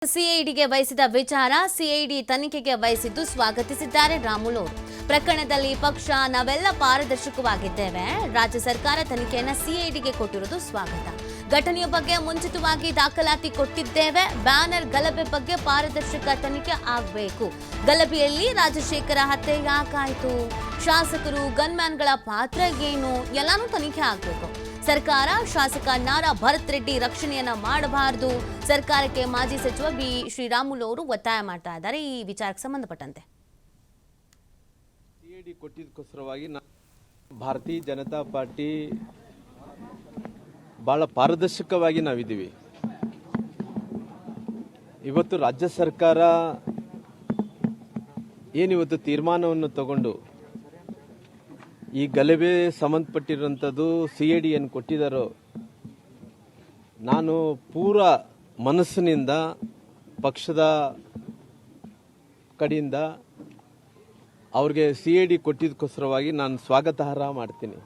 ಸಿಐಡಿಗೆ ವಹಿಸಿದ ವಿಚಾರ ಸಿಐಡಿ ತನಿಖೆಗೆ ವಹಿಸಿದ್ದು ಸ್ವಾಗತಿಸಿದ್ದಾರೆ ರಾಮುಲು. ಪ್ರಕರಣದಲ್ಲಿ ಪಕ್ಷ ನಾವೆಲ್ಲ ಪಾರದರ್ಶಕವಾಗಿದ್ದೇವೆ. ರಾಜ್ಯ ಸರ್ಕಾರ ತನಿಖೆಯನ್ನು ಸಿಐಡಿಗೆ ಕೊಟ್ಟಿರುವುದು ಸ್ವಾಗತ. ಘಟನೆಯ ಬಗ್ಗೆ ಮುಂಚಿತವಾಗಿ ದಾಖಲಾತಿ ಕೊಟ್ಟಿದ್ದೇವೆ. ಬ್ಯಾನರ್ ಗಲಭೆ ಬಗ್ಗೆ ಪಾರದರ್ಶಕ ತನಿಖೆ ಆಗಬೇಕು. ಗಲಭೆಯಲ್ಲಿ ರಾಜಶೇಖರ ಹತ್ಯೆ ಯಾಕಾಯಿತು, ಶಾಸಕರು ಗನ್ಮ್ಯಾನ್ಗಳ ಪಾತ್ರ ಏನು, ಎಲ್ಲಾನು ತನಿಖೆ ಆಗಬೇಕು. ಸರ್ಕಾರ ಶಾಸಕ ನಾರಾ ಭರತ್ ರೆಡ್ಡಿ ರಕ್ಷಣೆಯನ್ನ ಮಾಡಬಾರದು. ಸರ್ಕಾರಕ್ಕೆ ಮಾಜಿ ಸಚಿವ ಬಿ ಶ್ರೀರಾಮುಲು ಅವರು ಒತ್ತಾಯ ಮಾಡ್ತಾ ಇದ್ದಾರೆ. ಈ ವಿಚಾರಕ್ಕೆ ಸಂಬಂಧಪಟ್ಟಂತೆ ಸಿಐಡಿ ಕೊಟ್ಟಿದ್ದಕ್ಕೋಸ್ಕರವಾಗಿ ಭಾರತೀಯ ಜನತಾ ಪಾರ್ಟಿ ಬಹಳ ಪಾರದರ್ಶಕವಾಗಿ ನಾವಿದ್ದೀವಿ. ಇವತ್ತು ರಾಜ್ಯ ಸರ್ಕಾರ ಏನಿವತ್ತು ತೀರ್ಮಾನವನ್ನು ತಗೊಂಡು ಈ ಗಲಭೆ ಸಂಬಂಧಪಟ್ಟಿರುವಂಥದ್ದು ಸಿಐಡಿ ಏನು ಕೊಟ್ಟಿದ್ದಾರೋ, ನಾನು ಪೂರ ಮನಸ್ಸಿನಿಂದ ಪಕ್ಷದ ಕಡೆಯಿಂದ ಅವ್ರಿಗೆ ಸಿಐಡಿ ಕೊಟ್ಟಿದ್ದಕ್ಕೋಸ್ಕರವಾಗಿ ನಾನು ಸ್ವಾಗತಾರ್ಹ ಮಾಡ್ತೀನಿ.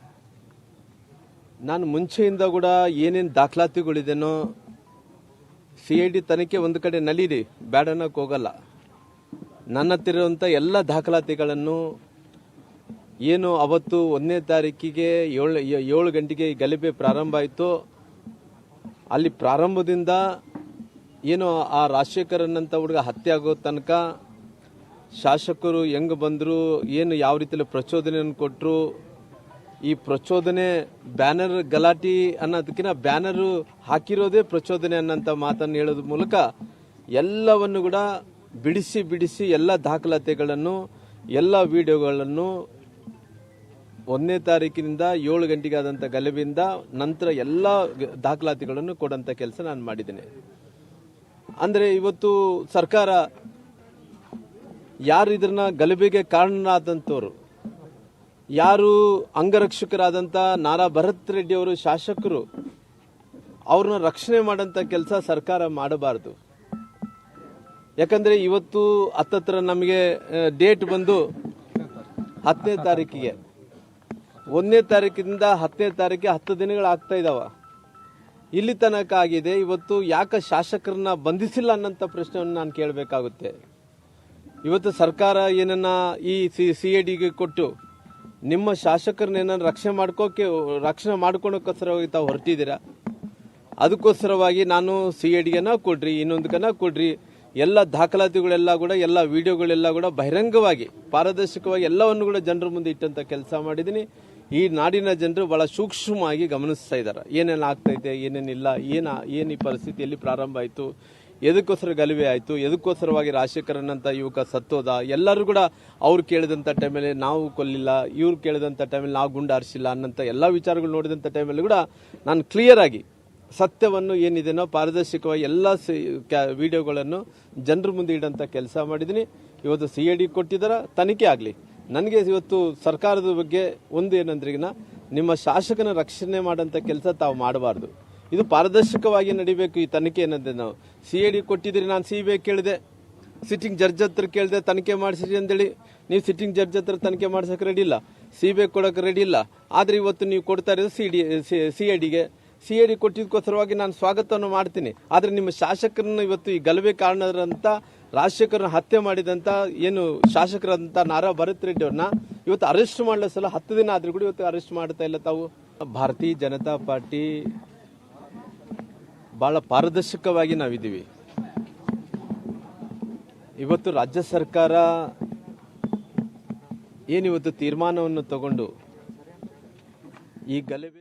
ನಾನು ಮುಂಚೆಯಿಂದ ಕೂಡ ಏನೇನು ದಾಖಲಾತಿಗಳಿದೆನೋ ಸಿಐಡಿ ತನಿಖೆ ಒಂದು ಕಡೆ ನಲೀರಿ, ಬೇಡನಕ್ಕೆ ಹೋಗಲ್ಲ. ನನ್ನ ಹತ್ತಿರ ಇರುವಂಥ ಎಲ್ಲ ದಾಖಲಾತಿಗಳನ್ನು ಏನು ಅವತ್ತು 1ನೇ ತಾರೀಕಿಗೆ 7 ಗಂಟೆಗೆ ಈ ಗಲಭೆ ಪ್ರಾರಂಭ ಆಯಿತು, ಅಲ್ಲಿ ಪ್ರಾರಂಭದಿಂದ ಏನು ಆ ರಾಜಶೇಖರನ್ನಂಥ ಹುಡುಗ ಹತ್ಯೆ ಆಗೋ ತನಕ ಶಾಸಕರು ಹೆಂಗೆ ಬಂದರು, ಏನು ಯಾವ ರೀತಿಯಲ್ಲಿ ಪ್ರಚೋದನೆಯನ್ನು ಕೊಟ್ಟರು, ಈ ಪ್ರಚೋದನೆ ಬ್ಯಾನರ್ ಗಲಾಟಿ ಅನ್ನೋದಕ್ಕಿಂತ ಬ್ಯಾನರು ಹಾಕಿರೋದೇ ಪ್ರಚೋದನೆ ಅನ್ನೋಂಥ ಮಾತನ್ನು ಹೇಳೋದ್ರ ಮೂಲಕ ಎಲ್ಲವನ್ನು ಕೂಡ ಬಿಡಿಸಿ ಎಲ್ಲ ದಾಖಲಾತಿಗಳನ್ನು ಎಲ್ಲ ವಿಡಿಯೋಗಳನ್ನು 1ನೇ ತಾರೀಕಿನಿಂದ 7 ಗಂಟೆಗೆ ಆದಂಥ ಗಲಭೆಯಿಂದ ನಂತರ ಎಲ್ಲ ದಾಖಲಾತಿಗಳನ್ನು ಕೊಡೋಂಥ ಕೆಲಸ ನಾನು ಮಾಡಿದ್ದೇನೆ. ಅಂದರೆ ಇವತ್ತು ಸರ್ಕಾರ ಯಾರು ಇದನ್ನ ಗಲಭೆಗೆ ಕಾರಣರಾದಂಥವ್ರು, ಯಾರು ಅಂಗರಕ್ಷಕರಾದಂಥ ನಾರಾ ಭರತ್ ರೆಡ್ಡಿ ಅವರು ಶಾಸಕರು, ಅವ್ರನ್ನ ರಕ್ಷಣೆ ಮಾಡೋಂಥ ಕೆಲಸ ಸರ್ಕಾರ ಮಾಡಬಾರ್ದು. ಯಾಕಂದರೆ ಇವತ್ತು ಹತ್ತತ್ರ ನಮಗೆ ಡೇಟ್ ಬಂದು 10ನೇ ತಾರೀಕಿಗೆ, 1ನೇ ತಾರೀಕಿನಿಂದ 10ನೇ ತಾರೀಕಿಗೆ 10 ದಿನಗಳಾಗ್ತಾ ಇದಾವ. ಇಲ್ಲಿ ತನಕ ಆಗಿದೆ. ಇವತ್ತು ಯಾಕೆ ಶಾಸಕರನ್ನ ಬಂಧಿಸಿಲ್ಲ ಅನ್ನೋಂಥ ಪ್ರಶ್ನೆಯನ್ನು ನಾನು ಕೇಳಬೇಕಾಗುತ್ತೆ. ಇವತ್ತು ಸರ್ಕಾರ ಏನನ್ನ ಈ ಸಿಐಡಿಗೆ ಕೊಟ್ಟು ನಿಮ್ಮ ಶಾಸಕರನ್ನ ರಕ್ಷಣೆ ಮಾಡ್ಕೊಳಕ್ಕೋಸ್ಕರವಾಗಿ ತಾವು ಹೊರಟಿದ್ದೀರಾ. ಅದಕ್ಕೋಸ್ಕರವಾಗಿ ನಾನು ಸಿಐಡಿಗನ್ನ ಕೊಡ್ರಿ, ಇನ್ನೊಂದಕ್ಕನ್ನ ಕೊಡ್ರಿ, ಎಲ್ಲ ದಾಖಲಾತಿಗಳೆಲ್ಲ ಕೂಡ ಎಲ್ಲ ವಿಡಿಯೋಗಳೆಲ್ಲ ಕೂಡ ಬಹಿರಂಗವಾಗಿ ಪಾರದರ್ಶಕವಾಗಿ ಎಲ್ಲವನ್ನು ಕೂಡ ಜನರ ಮುಂದೆ ಇಟ್ಟಂತ ಕೆಲಸ ಮಾಡಿದ್ದೀನಿ. ಈ ನಾಡಿನ ಜನರು ಬಹಳ ಸೂಕ್ಷ್ಮವಾಗಿ ಗಮನಿಸ್ತಾ ಇದ್ದಾರೆ, ಏನೇನು ಆಗ್ತೈತೆ ಏನೇನಿಲ್ಲ, ಏನು ಈ ಪರಿಸ್ಥಿತಿಯಲ್ಲಿ ಪ್ರಾರಂಭ ಆಯಿತು, ಎದಕ್ಕೋಸ್ಕರ ಗಲಭೆ ಆಯಿತು, ಎದಕ್ಕೋಸ್ಕರವಾಗಿ ರಾಜಶೇಖರನ್ನಂತ ಯುವಕ ಸತ್ತೋದ, ಎಲ್ಲರೂ ಕೂಡ ಅವ್ರು ಕೇಳಿದಂಥ ಟೈಮಲ್ಲಿ ನಾವು ಕೊಲ್ಲಿಲ್ಲ, ಇವ್ರು ಕೇಳಿದಂಥ ಟೈಮಲ್ಲಿ ನಾವು ಗುಂಡಾರಿಸಿಲ್ಲ ಅನ್ನೋಂಥ ಎಲ್ಲ ವಿಚಾರಗಳು ನೋಡಿದಂಥ ಟೈಮಲ್ಲಿ ಕೂಡ ನಾನು ಕ್ಲಿಯರ್ ಆಗಿ ಸತ್ಯವನ್ನು ಏನಿದೆನೋ ಪಾರದರ್ಶಕವಾಗಿ ಎಲ್ಲ ವಿಡಿಯೋಗಳನ್ನು ಜನರ ಮುಂದೆ ಇಡೋಂಥ ಕೆಲಸ ಮಾಡಿದ್ದೀನಿ. ಇವತ್ತು ಸಿಐಡಿ ಕೊಟ್ಟಿದ್ದಾರೆ, ತನಿಖೆ ಆಗಲಿ. ನನಗೆ ಇವತ್ತು ಸರ್ಕಾರದ ಬಗ್ಗೆ ಒಂದು ಏನಂದ್ರೆ, ನಿಮ್ಮ ಶಾಸಕನ ರಕ್ಷಣೆ ಮಾಡೋಂಥ ಕೆಲಸ ತಾವು ಮಾಡಬಾರ್ದು. ಇದು ಪಾರದರ್ಶಕವಾಗಿ ನಡಿಬೇಕು. ಈ ತನಿಖೆ ಏನಂದ್ರೆ, ನಾವು ಸಿಐಡಿ ಕೊಟ್ಟಿದ್ದೀರಿ, ನಾನು ಸಿಬಿಐ ಕೇಳಿದೆ, ಸಿಟ್ಟಿಂಗ್ ಜಡ್ಜ್ ಹತ್ರ ಕೇಳಿದೆ ತನಿಖೆ ಮಾಡಿಸಿರಿ ಅಂತೇಳಿ. ನೀವು ಸಿಟ್ಟಿಂಗ್ ಜಡ್ಜ್ ಹತ್ರ ತನಿಖೆ ಮಾಡ್ಸೋಕೆ ರೆಡಿ ಇಲ್ಲ, ಸಿಬಿಐ ಕೊಡೋಕೆ ರೆಡಿ ಇಲ್ಲ. ಆದರೆ ಇವತ್ತು ನೀವು ಕೊಡ್ತಾ ಇರೋದು ಸಿಐಡಿ ಕೊಟ್ಟಿದ್ದಕ್ಕೋಸ್ಕರವಾಗಿ ನಾನು ಸ್ವಾಗತವನ್ನು ಮಾಡ್ತೀನಿ. ಆದರೆ ನಿಮ್ಮ ಶಾಸಕರನ್ನ ಇವತ್ತು ಈ ಗಲಭೆ ಕಾರಣರಂತ ರಾಜಶೇಖರನ ಹತ್ಯೆ ಮಾಡಿದಂಥ ಏನು ಶಾಸಕರಂತ ನಾರಾ ಭರತ್ ರೆಡ್ಡಿ ಅವ್ರನ್ನ ಇವತ್ತು ಅರೆಸ್ಟ್ ಮಾಡಲ ಸಲ 10 ದಿನ ಆದ್ರೂ ಕೂಡ ಇವತ್ತು ಅರೆಸ್ಟ್ ಮಾಡ್ತಾ ಇಲ್ಲ. ತಾವು ಭಾರತೀಯ ಜನತಾ ಪಾರ್ಟಿ ಬಹಳ ಪಾರದರ್ಶಕವಾಗಿ ನಾವಿದ್ದೀವಿ. ಇವತ್ತು ರಾಜ್ಯ ಸರ್ಕಾರ ಏನಿವತ್ತು ತೀರ್ಮಾನವನ್ನು ತಗೊಂಡು ಈ ಗಲಭೆ